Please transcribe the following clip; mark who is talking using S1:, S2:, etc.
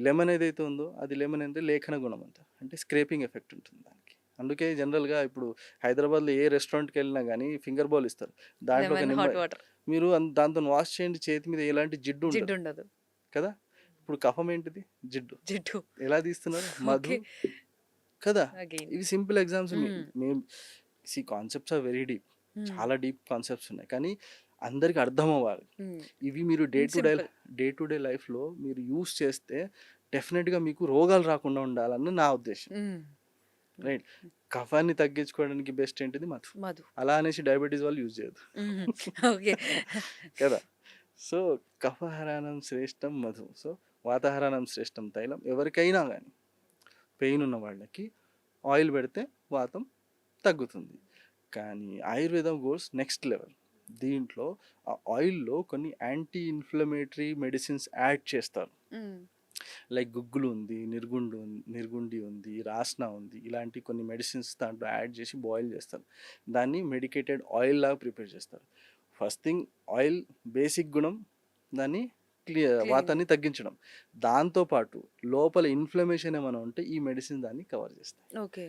S1: Lemon ఏదైతే ఉందో అది లెమన్ అంటే లేఖన గుణం అంట, అంటే స్క్రేపింగ్ ఎఫెక్ట్ ఉంటుంది దానికి. అందుకే జనరల్గా ఇప్పుడు హైదరాబాద్లో ఏ రెస్టారెంట్కి వెళ్ళినా కానీ ఫింగర్ బౌల్ ఇస్తారు, దాంట్లో ఒక
S2: లెమన్,
S1: నిమ్మ
S2: హాట్ వాటర్.
S1: మీరు దాంతో వాష్ చేయండి, చేతి మీద ఎలాంటి జిడ్డు ఉండదు
S2: జిడ్డుండదు.
S1: కదా. ఇప్పుడు కఫం ఏంటిది? జిడ్డు.
S2: జిడ్డు.
S1: ఎలా తీస్తున్నారు? మధు
S2: ఓకే.
S1: కదా.
S2: అగైన్.
S1: ఇవి సింపుల్ ఎగ్జామ్స్.
S2: హ్మ్.
S1: మేము కాన్సెప్ట్స్ ఆర్ వెరీ డీప్,
S2: హ్మ్.
S1: చాలా డీప్ కాన్సెప్ట్స్ ఉన్నాయి, కానీ అందరికి అర్థం అవ్వాలి.
S2: హ్మ్.
S1: ఇవి మీరు
S2: సింపుల్.
S1: డే టు డే లైఫ్లో మీరు యూస్ చేస్తే డెఫినెట్గా మీకు రోగాలు రాకుండా ఉండాలని నా ఉద్దేశం.
S2: హ్మ్.
S1: రైట్. కఫాన్ని తగ్గించుకోవడానికి బెస్ట్ ఏంటిది? మధు.
S2: మధు.
S1: అలా అనేసి డయాబెటీస్ వాళ్ళు యూజ్ చేయదు
S2: హుహు. ఓకే.
S1: కదా. సో కఫహరానం శ్రేష్టం మధు. సో వాతాహరానం శ్రేష్టం తైలం. ఎవరికైనా కానీ పెయిన్ ఉన్న వాళ్ళకి ఆయిల్ పెడితే వాతం తగ్గుతుంది. కానీ ఆయుర్వేదం గోస్ నెక్స్ట్ లెవెల్. దీంట్లో ఆ ఆయిల్లో కొన్ని యాంటీ ఇన్ఫ్లమేటరీ మెడిసిన్స్ యాడ్ చేస్తారు.
S2: హ్మ్.
S1: లైక్ గుగ్గులు ఉంది, నిర్గుండి ఉంది, రాస్నా ఉంది, ఇలాంటి కొన్ని మెడిసిన్స్ దాంట్లో యాడ్ చేసి బాయిల్ చేస్తారు. దాన్ని మెడికేటెడ్ ఆయిల్ లాగా ప్రిపేర్ చేస్తారు. ఫస్ట్ థింగ్, ఆయిల్ బేసిక్ గుణం దాన్ని
S2: క్లీనింగ్.
S1: వాతాన్ని తగ్గించడం. దాంతోపాటు లోపల ఇన్ఫ్లమేషన్ ఏమైనా ఉంటే ఈ మెడిసిన్ దాన్ని కవర్ చేస్తాయి.
S2: ఓకే.